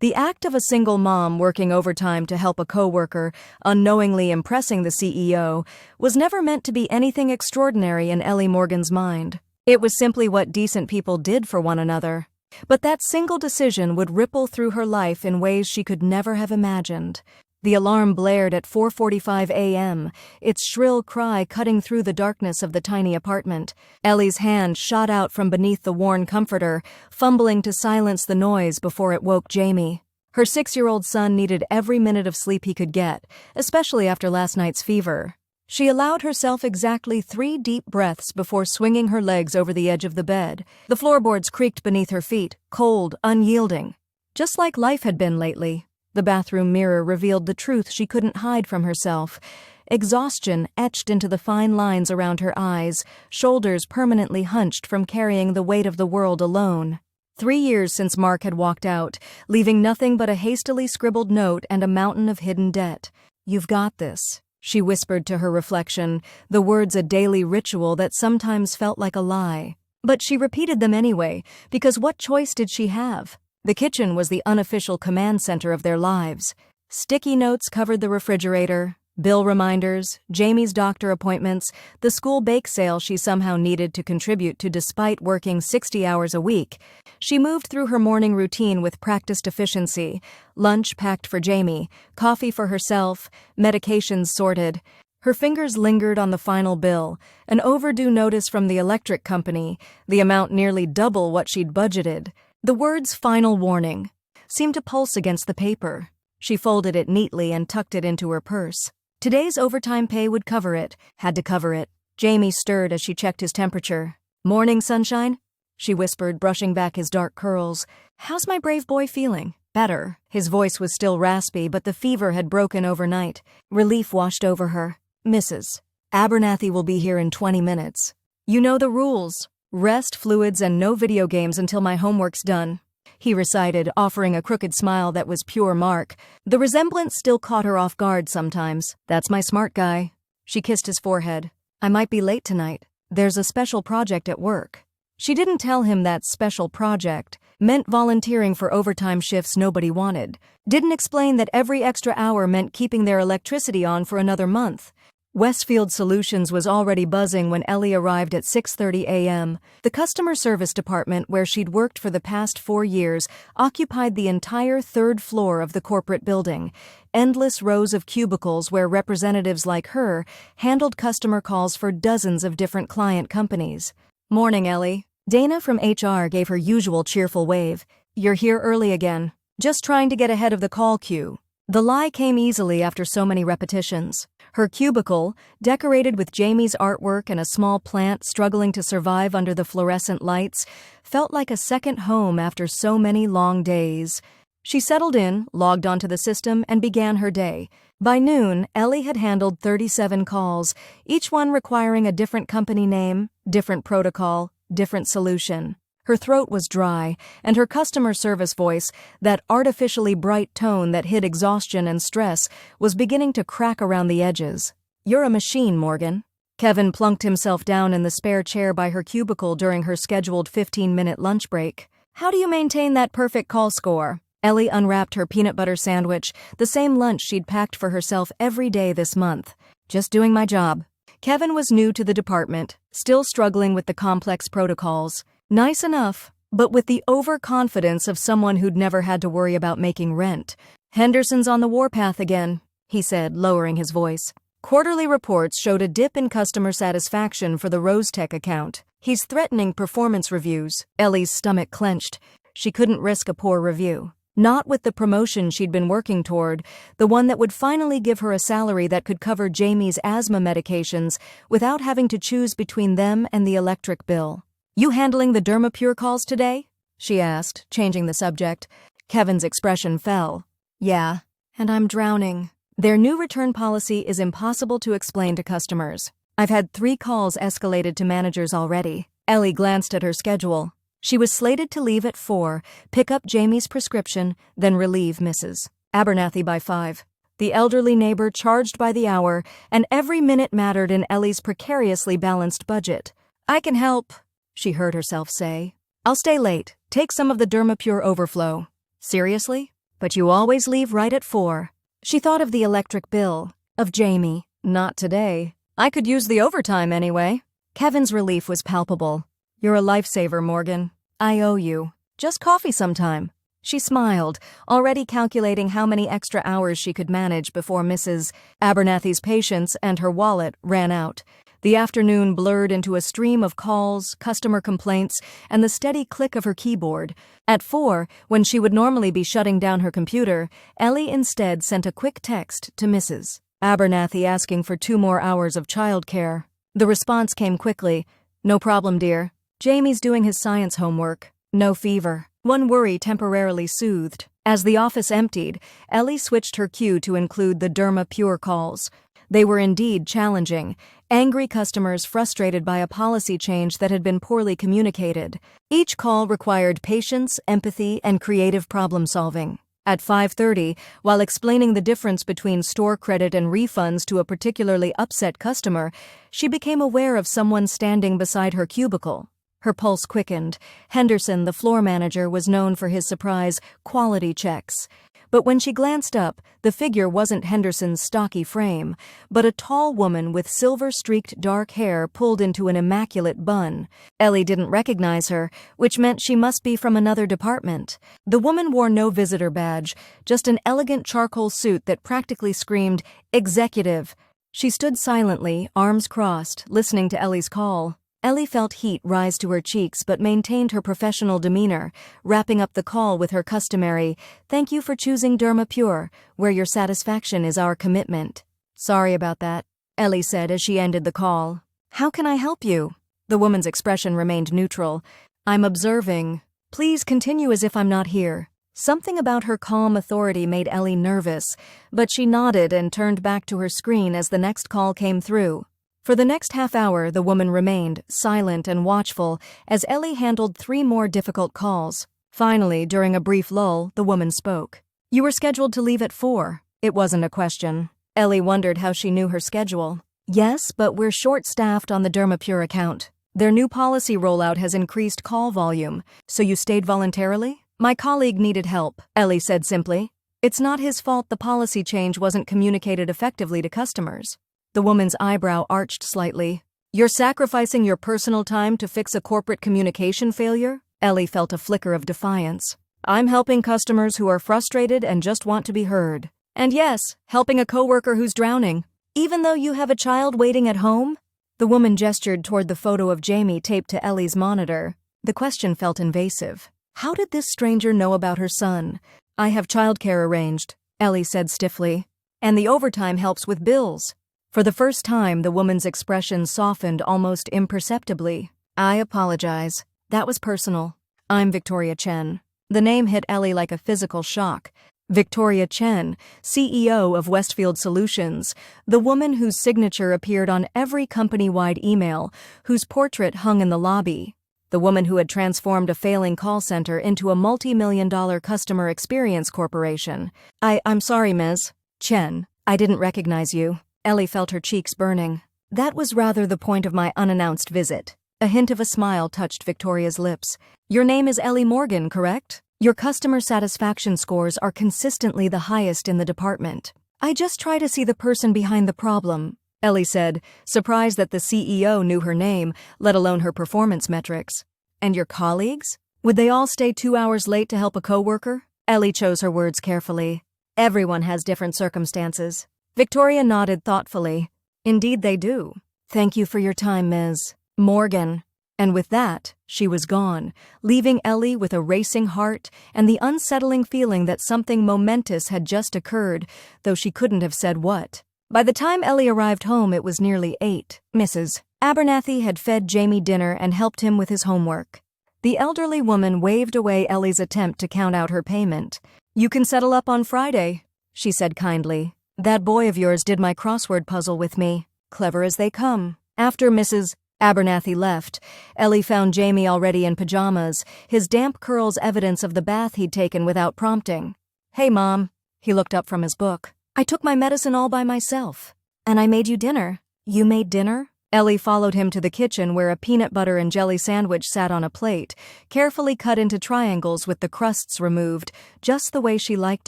The act of a single mom working overtime to help a coworker, unknowingly impressing the CEO, was never meant to be anything extraordinary in Ellie Morgan's mind. It was simply what decent people did for one another. But that single decision would ripple through her life in ways she could never have imagined. The alarm blared at 4:45 a.m., its shrill cry cutting through the darkness of the tiny apartment. Ellie's hand shot out from beneath the worn comforter, fumbling to silence the noise before it woke Jamie. Her 6-year-old son needed every minute of sleep he could get, especially after last night's fever. She allowed herself exactly 3 deep breaths before swinging her legs over the edge of the bed. The floorboards creaked beneath her feet, cold, unyielding. Just like life had been lately. The bathroom mirror revealed the truth she couldn't hide from herself. Exhaustion etched into the fine lines around her eyes, shoulders permanently hunched from carrying the weight of the world alone. 3 years since Mark had walked out, leaving nothing but a hastily scribbled note and a mountain of hidden debt. "You've got this," she whispered to her reflection, the words a daily ritual that sometimes felt like a lie. But she repeated them anyway, because what choice did she have? The kitchen was the unofficial command center of their lives. Sticky notes covered the refrigerator, bill reminders, Jamie's doctor appointments, the school bake sale she somehow needed to contribute to despite working 60 hours a week. She moved through her morning routine with practiced efficiency, lunch packed for Jamie, coffee for herself, medications sorted. Her fingers lingered on the final bill, an overdue notice from the electric company, the amount nearly double what she'd budgeted. The words "final warning" seemed to pulse against the paper. She folded it neatly and tucked it into her purse. Today's overtime pay would cover it, had to cover it. Jamie stirred as she checked his temperature. "Morning, sunshine?" she whispered, brushing back his dark curls. "How's my brave boy feeling?" "Better." His voice was still raspy, but the fever had broken overnight. Relief washed over her. "Mrs. Abernathy will be here in 20 minutes. You know the rules. Rest, fluids, and no video games until my homework's done," he recited, offering a crooked smile that was pure Mark. The resemblance still caught her off guard sometimes. "That's my smart guy." She kissed his forehead. "I might be late tonight. There's a special project at work." She didn't tell him that special project meant volunteering for overtime shifts nobody wanted. Didn't explain that every extra hour meant keeping their electricity on for another month. Westfield Solutions was already buzzing when Ellie arrived at 6:30 a.m. The customer service department, where she'd worked for the past 4 years, occupied the entire 3rd floor of the corporate building. Endless rows of cubicles where representatives like her handled customer calls for dozens of different client companies. "Morning, Ellie." Dana from HR gave her usual cheerful wave. "You're here early again. Just trying to get ahead of the call queue." The lie came easily after so many repetitions. Her cubicle, decorated with Jamie's artwork and a small plant struggling to survive under the fluorescent lights, felt like a second home after so many long days. She settled in, logged onto the system, and began her day. By noon, Ellie had handled 37 calls, each one requiring a different company name, different protocol, different solution. Her throat was dry, and her customer service voice, that artificially bright tone that hid exhaustion and stress, was beginning to crack around the edges. "You're a machine, Morgan." Kevin plunked himself down in the spare chair by her cubicle during her scheduled 15-minute lunch break. "How do you maintain that perfect call score?" Ellie unwrapped her peanut butter sandwich, the same lunch she'd packed for herself every day this month. "Just doing my job." Kevin was new to the department, still struggling with the complex protocols. Nice enough, but with the overconfidence of someone who'd never had to worry about making rent. "Henderson's on the warpath again," he said, lowering his voice. Quarterly reports showed a dip in customer satisfaction for the Rosetech account. "He's threatening performance reviews." Ellie's stomach clenched. She couldn't risk a poor review. Not with the promotion she'd been working toward, the one that would finally give her a salary that could cover Jamie's asthma medications without having to choose between them and the electric bill. "You handling the Dermapure calls today?" she asked, changing the subject. Kevin's expression fell. "Yeah, and I'm drowning." Their new return policy is impossible to explain to customers. "I've had 3 calls escalated to managers already." Ellie glanced at her schedule. She was slated to leave at 4, pick up Jamie's prescription, then relieve Mrs. Abernathy by 5. The elderly neighbor charged by the hour, and every minute mattered in Ellie's precariously balanced budget. "I can help," she heard herself say. "I'll stay late. Take some of the Dermapure overflow." "Seriously?" but you always leave right at 4. She thought of the electric bill, of Jamie. Not today. I could use the overtime anyway. Kevin's relief was palpable. You're a lifesaver, Morgan. I owe you. Just coffee sometime. She smiled, already calculating how many extra hours she could manage before Mrs. Abernathy's patience and her wallet ran out. The afternoon blurred into a stream of calls, customer complaints, and the steady click of her keyboard. At 4, when she would normally be shutting down her computer, Ellie instead sent a quick text to Mrs. Abernathy asking for 2 more hours of childcare. The response came quickly. No problem, dear. Jamie's doing his science homework. No fever. One worry temporarily soothed. As the office emptied, Ellie switched her queue to include the Derma Pure calls. They were indeed challenging. Angry customers frustrated by a policy change that had been poorly communicated. Each call required patience, empathy, and creative problem-solving. At 5:30, while explaining the difference between store credit and refunds to a particularly upset customer, she became aware of someone standing beside her cubicle. Her pulse quickened. Henderson, the floor manager, was known for his surprise quality checks. But when she glanced up, the figure wasn't Henderson's stocky frame, but a tall woman with silver-streaked dark hair pulled into an immaculate bun. Ellie didn't recognize her, which meant she must be from another department. The woman wore no visitor badge, just an elegant charcoal suit that practically screamed, "Executive." She stood silently, arms crossed, listening to Ellie's call. Ellie felt heat rise to her cheeks but maintained her professional demeanor, wrapping up the call with her customary, "Thank you for choosing Derma Pure, where your satisfaction is our commitment." "Sorry about that," Ellie said as she ended the call. "How can I help you?" The woman's expression remained neutral. "I'm observing. Please continue as if I'm not here." Something about her calm authority made Ellie nervous, but she nodded and turned back to her screen as the next call came through. For the next half hour, the woman remained, silent and watchful, as Ellie handled 3 more difficult calls. Finally, during a brief lull, the woman spoke. "You were scheduled to leave at 4. It wasn't a question." Ellie wondered how she knew her schedule. "Yes, but we're short-staffed on the Dermapure account. Their new policy rollout has increased call volume. So you stayed voluntarily?" "My colleague needed help," Ellie said simply. "It's not his fault the policy change wasn't communicated effectively to customers." The woman's eyebrow arched slightly. "You're sacrificing your personal time to fix a corporate communication failure?" Ellie felt a flicker of defiance. "I'm helping customers who are frustrated and just want to be heard. And yes, helping a coworker who's drowning. Even though you have a child waiting at home?" The woman gestured toward the photo of Jamie taped to Ellie's monitor. The question felt invasive. How did this stranger know about her son? "I have childcare arranged," Ellie said stiffly. "And the overtime helps with bills." For the first time, the woman's expression softened almost imperceptibly. "I apologize. That was personal. I'm Victoria Chen." The name hit Ellie like a physical shock. Victoria Chen, CEO of Westfield Solutions, the woman whose signature appeared on every company-wide email, whose portrait hung in the lobby. The woman who had transformed a failing call center into a multi-million-dollar customer experience corporation. I'm sorry, Ms. Chen. I didn't recognize you." Ellie felt her cheeks burning. "That was rather the point of my unannounced visit." A hint of a smile touched Victoria's lips. "Your name is Ellie Morgan, correct? Your customer satisfaction scores are consistently the highest in the department." "I just try to see the person behind the problem," Ellie said, surprised that the CEO knew her name, let alone her performance metrics. "And your colleagues? Would they all stay 2 hours late to help a coworker?" Ellie chose her words carefully. "Everyone has different circumstances." Victoria nodded thoughtfully. "Indeed they do. Thank you for your time, Ms. Morgan." And with that, she was gone, leaving Ellie with a racing heart and the unsettling feeling that something momentous had just occurred, though she couldn't have said what. By the time Ellie arrived home, it was nearly 8. Mrs. Abernathy had fed Jamie dinner and helped him with his homework. The elderly woman waved away Ellie's attempt to count out her payment. "You can settle up on Friday," she said kindly. "That boy of yours did my crossword puzzle with me. Clever as they come." After Mrs. Abernathy left, Ellie found Jamie already in pajamas, his damp curls evidence of the bath he'd taken without prompting. "Hey, Mom." He looked up from his book. "I took my medicine all by myself. And I made you dinner." "You made dinner?" Ellie followed him to the kitchen where a peanut butter and jelly sandwich sat on a plate, carefully cut into triangles with the crusts removed, just the way she liked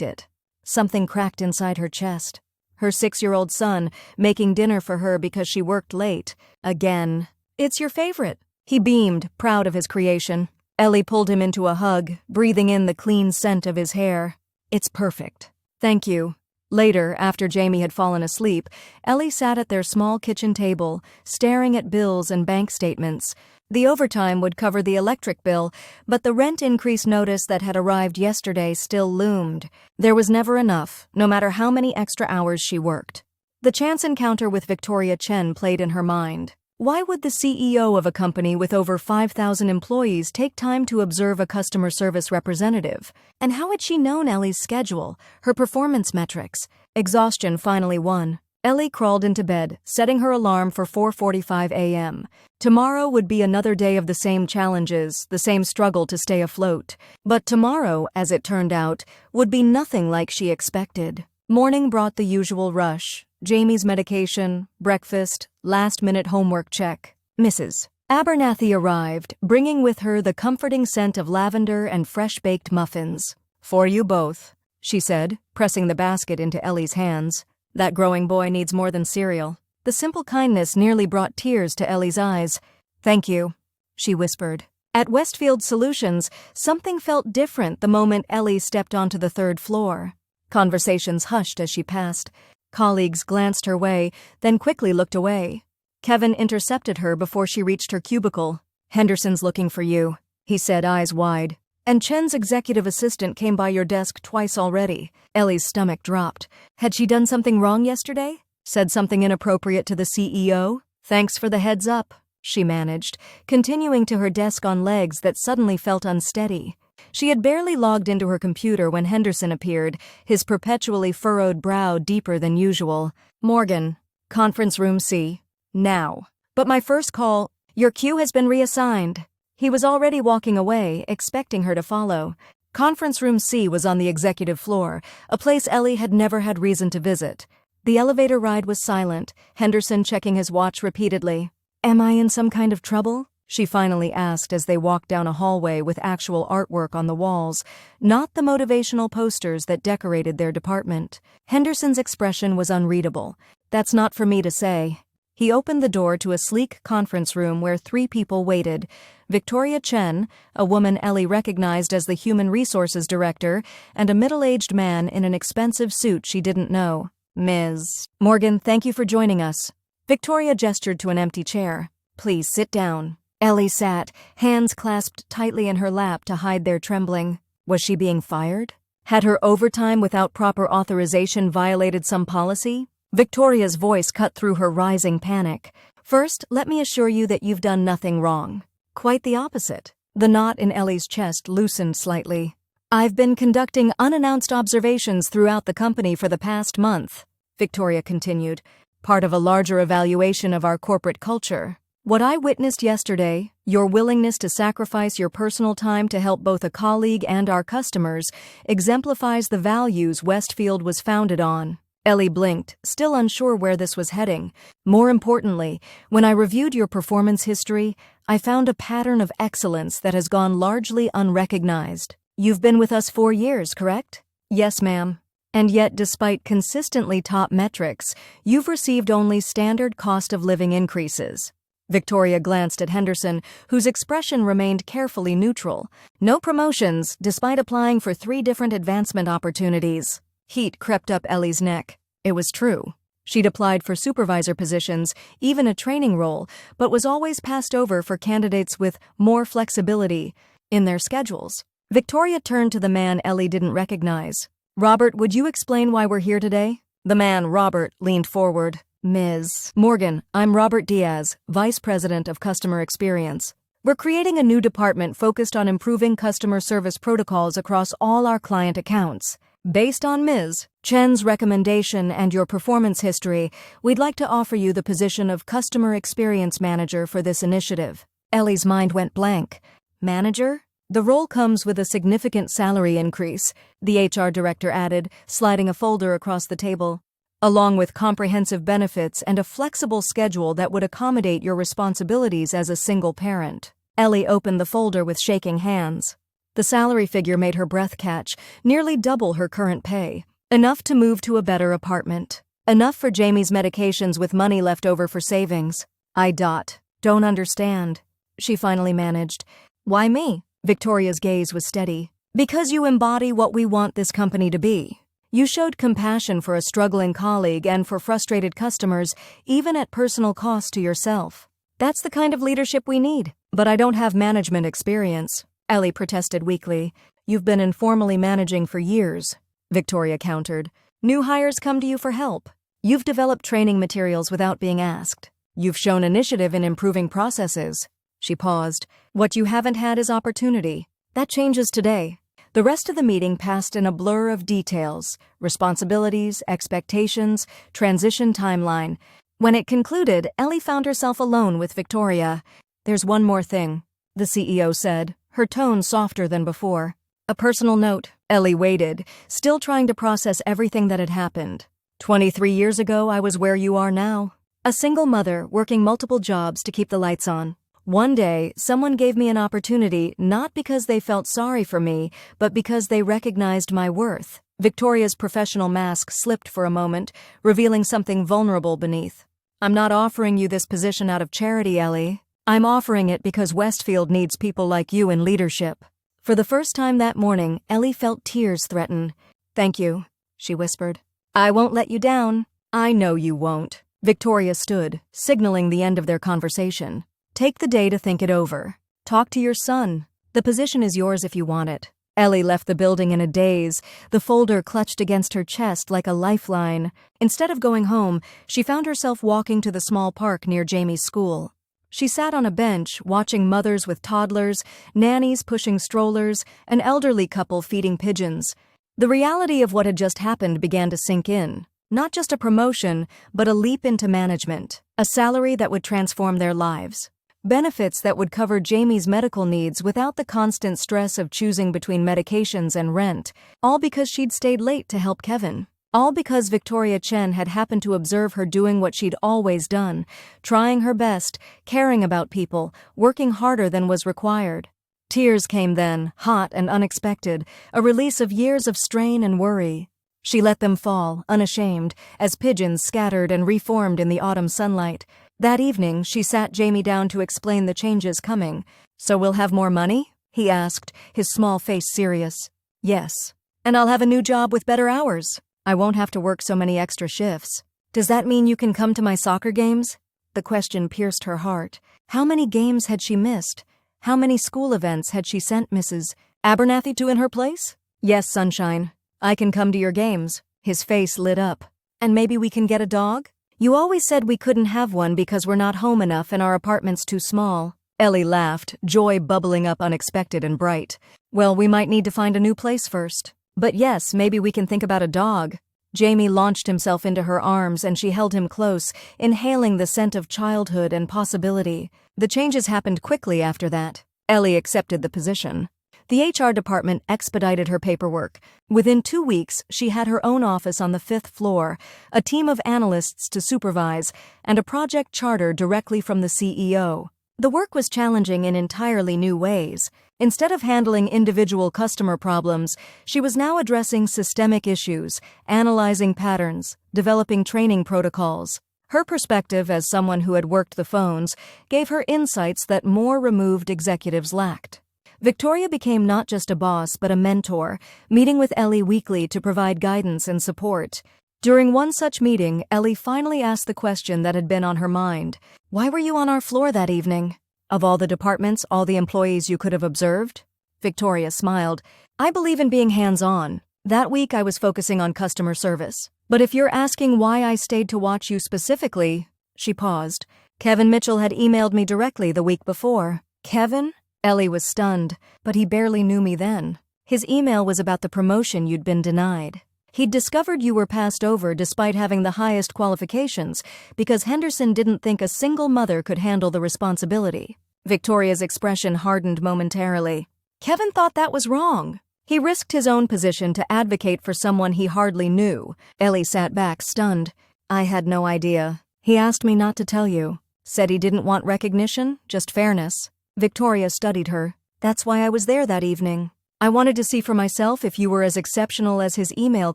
it. Something cracked inside her chest. Her 6-year-old son, making dinner for her because she worked late. Again. "It's your favorite." He beamed, proud of his creation. Ellie pulled him into a hug, breathing in the clean scent of his hair. "It's perfect." "Thank you." Later, after Jamie had fallen asleep, Ellie sat at their small kitchen table, staring at bills and bank statements. The overtime would cover the electric bill, but the rent increase notice that had arrived yesterday still loomed. There was never enough, no matter how many extra hours she worked. The chance encounter with Victoria Chen played in her mind. Why would the CEO of a company with over 5,000 employees take time to observe a customer service representative? And how had she known Ellie's schedule, her performance metrics? Exhaustion finally won. Ellie crawled into bed, setting her alarm for 4:45 a.m. Tomorrow would be another day of the same challenges, the same struggle to stay afloat. But tomorrow, as it turned out, would be nothing like she expected. Morning brought the usual rush. Jamie's medication, breakfast, last-minute homework check. Mrs. Abernathy arrived, bringing with her the comforting scent of lavender and fresh-baked muffins. "For you both," she said, pressing the basket into Ellie's hands. "That growing boy needs more than cereal." The simple kindness nearly brought tears to Ellie's eyes. "Thank you," she whispered. At Westfield Solutions, something felt different the moment Ellie stepped onto the 3rd floor. Conversations hushed as she passed. Colleagues glanced her way, then quickly looked away. Kevin intercepted her before she reached her cubicle. "Henderson's looking for you," he said, eyes wide. "And Chen's executive assistant came by your desk twice already." Ellie's stomach dropped. Had she done something wrong yesterday? Said something inappropriate to the CEO? "Thanks for the heads up," she managed, continuing to her desk on legs that suddenly felt unsteady. She had barely logged into her computer when Henderson appeared, his perpetually furrowed brow deeper than usual. "Morgan, conference room C. Now." "But my first call, your queue has been reassigned." He was already walking away, expecting her to follow. Conference room C was on the executive floor, a place Ellie had never had reason to visit. The elevator ride was silent, Henderson checking his watch repeatedly. "Am I in some kind of trouble?" she finally asked as they walked down a hallway with actual artwork on the walls, not the motivational posters that decorated their department. Henderson's expression was unreadable. "That's not for me to say." He opened the door to a sleek conference room where 3 people waited. Victoria Chen, a woman Ellie recognized as the Human Resources Director, and a middle-aged man in an expensive suit she didn't know. "Ms. Morgan, thank you for joining us." Victoria gestured to an empty chair. "Please sit down." Ellie sat, hands clasped tightly in her lap to hide their trembling. Was she being fired? Had her overtime without proper authorization violated some policy? Victoria's voice cut through her rising panic. "First, let me assure you that you've done nothing wrong." Quite the opposite. The knot in Ellie's chest loosened slightly. "I've been conducting unannounced observations throughout the company for the past month," Victoria continued, "part of a larger evaluation of our corporate culture. What I witnessed yesterday, your willingness to sacrifice your personal time to help both a colleague and our customers, exemplifies the values Westfield was founded on." Ellie blinked, still unsure where this was heading. "More importantly, when I reviewed your performance history, I found a pattern of excellence that has gone largely unrecognized. You've been with us 4 years, correct?" "Yes, ma'am." "And yet, despite consistently top metrics, you've received only standard cost of living increases." Victoria glanced at Henderson, whose expression remained carefully neutral. "No promotions, despite applying for 3 different advancement opportunities." Heat crept up Ellie's neck. It was true. She'd applied for supervisor positions, even a training role, but was always passed over for candidates with more flexibility in their schedules. Victoria turned to the man Ellie didn't recognize. "Robert, would you explain why we're here today?" The man, Robert, leaned forward. "Ms. Morgan, I'm Robert Diaz, Vice President of Customer Experience. We're creating a new department focused on improving customer service protocols across all our client accounts. Based on Ms. Chen's recommendation and your performance history, we'd like to offer you the position of Customer Experience Manager for this initiative." Ellie's mind went blank. "Manager?" "The role comes with a significant salary increase," the HR director added, sliding a folder across the table. along with comprehensive benefits and a flexible schedule that would accommodate your responsibilities as a single parent. Ellie opened the folder with shaking hands. The salary figure made her breath catch, nearly double her current pay. Enough to move to a better apartment. Enough for Jamie's medications with money left over for savings. Don't understand, she finally managed. Why me? Victoria's gaze was steady. Because you embody what we want this company to be. You showed compassion for a struggling colleague and for frustrated customers, even at personal cost to yourself. That's the kind of leadership we need. But I don't have management experience, Ellie protested weakly. You've been informally managing for years, Victoria countered. New hires come to you for help. You've developed training materials without being asked. You've shown initiative in improving processes. She paused. What you haven't had is opportunity. That changes today. The rest of the meeting passed in a blur of details, responsibilities, expectations, transition timeline. When it concluded, Ellie found herself alone with Victoria. There's one more thing, the CEO said, her tone softer than before. A personal note. Ellie waited, still trying to process everything that had happened. 23 years ago, I was where you are now. A single mother working multiple jobs to keep the lights on. One day, someone gave me an opportunity not because they felt sorry for me, but because they recognized my worth. Victoria's professional mask slipped for a moment, revealing something vulnerable beneath. I'm not offering you this position out of charity, Ellie. I'm offering it because Westfield needs people like you in leadership. For the first time that morning, Ellie felt tears threaten. Thank you, she whispered. I won't let you down. I know you won't. Victoria stood, signaling the end of their conversation. Take the day to think it over. Talk to your son. The position is yours if you want it. Ellie left the building in a daze, the folder clutched against her chest like a lifeline. Instead of going home, she found herself walking to the small park near Jamie's school. She sat on a bench, watching mothers with toddlers, nannies pushing strollers, an elderly couple feeding pigeons. The reality of what had just happened began to sink in. Not just a promotion, but a leap into management. A salary that would transform their lives. Benefits that would cover Jamie's medical needs without the constant stress of choosing between medications and rent, all because she'd stayed late to help Kevin. All because Victoria Chen had happened to observe her doing what she'd always done, trying her best, caring about people, working harder than was required. Tears came then, hot and unexpected, a release of years of strain and worry. She let them fall, unashamed, as pigeons scattered and reformed in the autumn sunlight. That evening, she sat Jamie down to explain the changes coming. So we'll have more money? He asked, his small face serious. Yes. And I'll have a new job with better hours. I won't have to work so many extra shifts. Does that mean you can come to my soccer games? The question pierced her heart. How many games had she missed? How many school events had she sent Mrs. Abernathy to in her place? Yes, sunshine. I can come to your games. His face lit up. And maybe we can get a dog? You always said we couldn't have one because we're not home enough and our apartment's too small. Ellie laughed, joy bubbling up unexpected and bright. Well, we might need to find a new place first. But yes, maybe we can think about a dog. Jamie launched himself into her arms and she held him close, inhaling the scent of childhood and possibility. The changes happened quickly after that. Ellie accepted the position. The HR department expedited her paperwork. Within 2 weeks, she had her own office on the 5th floor, a team of analysts to supervise, and a project charter directly from the CEO. The work was challenging in entirely new ways. Instead of handling individual customer problems, she was now addressing systemic issues, analyzing patterns, developing training protocols. Her perspective as someone who had worked the phones gave her insights that more removed executives lacked. Victoria became not just a boss but a mentor, meeting with Ellie weekly to provide guidance and support. During one such meeting, Ellie finally asked the question that had been on her mind. Why were you on our floor that evening? Of all the departments, all the employees you could have observed? Victoria smiled. I believe in being hands-on. That week I was focusing on customer service. But if you're asking why I stayed to watch you specifically, she paused. Kevin Mitchell had emailed me directly the week before. Kevin? Ellie was stunned, but he barely knew me then. His email was about the promotion you'd been denied. He'd discovered you were passed over despite having the highest qualifications because Henderson didn't think a single mother could handle the responsibility. Victoria's expression hardened momentarily. Kevin thought that was wrong. He risked his own position to advocate for someone he hardly knew. Ellie sat back, stunned. I had no idea. He asked me not to tell you. Said he didn't want recognition, just fairness. Victoria studied her. That's why I was there that evening. I wanted to see for myself if you were as exceptional as his email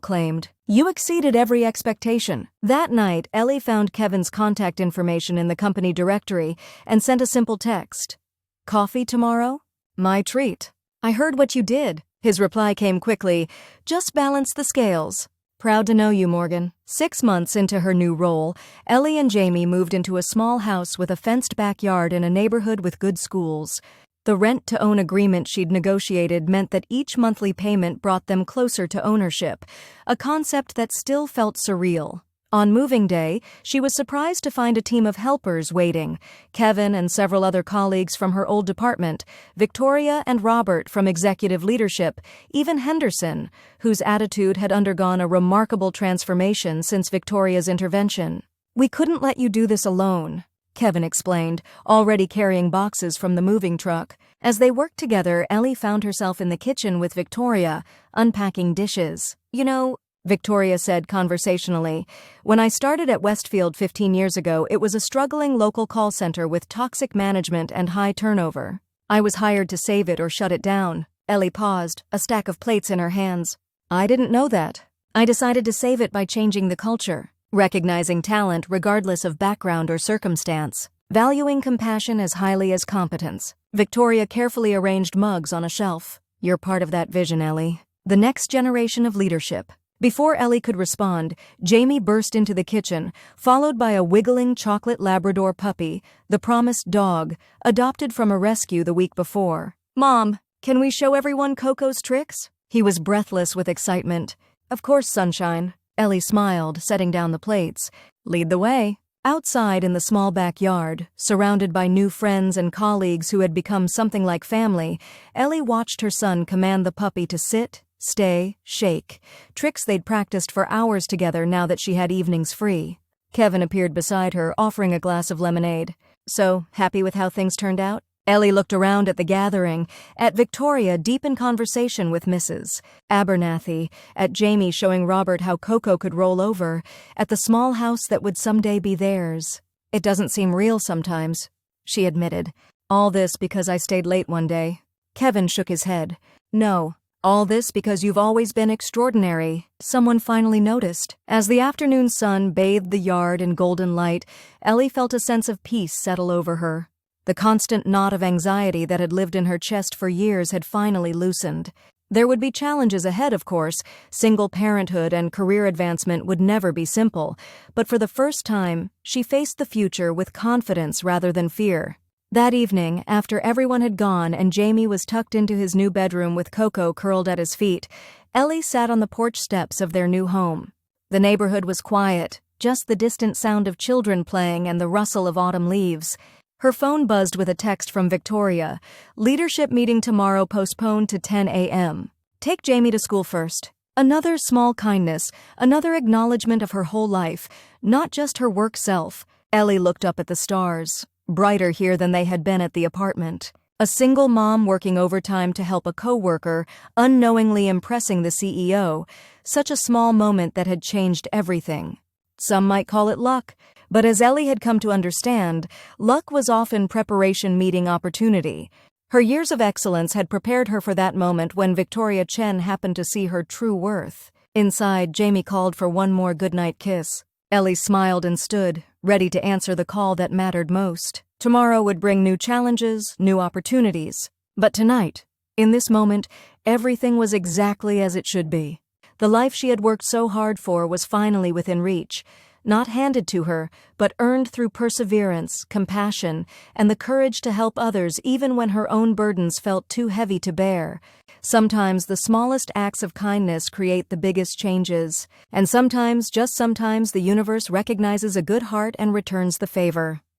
claimed. You exceeded every expectation. That night, Ellie found Kevin's contact information in the company directory and sent a simple text. Coffee tomorrow? My treat. I heard what you did. His reply came quickly. Just balance the scales. Proud to know you, Morgan. 6 months into her new role, Ellie and Jamie moved into a small house with a fenced backyard in a neighborhood with good schools. The rent-to-own agreement she'd negotiated meant that each monthly payment brought them closer to ownership, a concept that still felt surreal. On moving day, she was surprised to find a team of helpers waiting, Kevin and several other colleagues from her old department, Victoria and Robert from executive leadership, even Henderson, whose attitude had undergone a remarkable transformation since Victoria's intervention. We couldn't let you do this alone, Kevin explained, already carrying boxes from the moving truck. As they worked together, Ellie found herself in the kitchen with Victoria, unpacking dishes. You know, Victoria said conversationally, when I started at Westfield 15 years ago, it was a struggling local call center with toxic management and high turnover. I was hired to save it or shut it down. Ellie paused, a stack of plates in her hands. I didn't know that. I decided to save it by changing the culture, recognizing talent regardless of background or circumstance, valuing compassion as highly as competence. Victoria carefully arranged mugs on a shelf. You're part of that vision, Ellie. The next generation of leadership. Before Ellie could respond, Jamie burst into the kitchen, followed by a wiggling chocolate Labrador puppy, the promised dog, adopted from a rescue the week before. Mom, can we show everyone Coco's tricks? He was breathless with excitement. Of course, sunshine. Ellie smiled, setting down the plates. Lead the way. Outside in the small backyard, surrounded by new friends and colleagues who had become something like family, Ellie watched her son command the puppy to sit, stay, shake, tricks they'd practiced for hours together now that she had evenings free. Kevin appeared beside her, offering a glass of lemonade. So, happy with how things turned out? Ellie looked around at the gathering, at Victoria deep in conversation with Mrs. Abernathy, at Jamie showing Robert how Coco could roll over, at the small house that would someday be theirs. It doesn't seem real sometimes, she admitted. All this because I stayed late one day. Kevin shook his head. No. All this because you've always been extraordinary, someone finally noticed. As the afternoon sun bathed the yard in golden light, Ellie felt a sense of peace settle over her. The constant knot of anxiety that had lived in her chest for years had finally loosened. There would be challenges ahead, of course. Single parenthood and career advancement would never be simple, but for the first time, she faced the future with confidence rather than fear. That evening, after everyone had gone and Jamie was tucked into his new bedroom with Coco curled at his feet, Ellie sat on the porch steps of their new home. The neighborhood was quiet, just the distant sound of children playing and the rustle of autumn leaves. Her phone buzzed with a text from Victoria. Leadership meeting tomorrow postponed to 10 a.m. Take Jamie to school first. Another small kindness, another acknowledgement of her whole life, not just her work self. Ellie looked up at the stars. Brighter here than they had been at the apartment. A single mom working overtime to help a coworker, unknowingly impressing the CEO. Such a small moment that had changed everything. Some might call it luck, but as Ellie had come to understand, luck was often preparation meeting opportunity. Her years of excellence had prepared her for that moment when Victoria Chen happened to see her true worth. Inside, Jamie called for one more goodnight kiss. Ellie smiled and stood, ready to answer the call that mattered most. Tomorrow would bring new challenges, new opportunities. But tonight, in this moment, everything was exactly as it should be. The life she had worked so hard for was finally within reach. Not handed to her, but earned through perseverance, compassion, and the courage to help others even when her own burdens felt too heavy to bear. Sometimes the smallest acts of kindness create the biggest changes, and sometimes, just sometimes, the universe recognizes a good heart and returns the favor.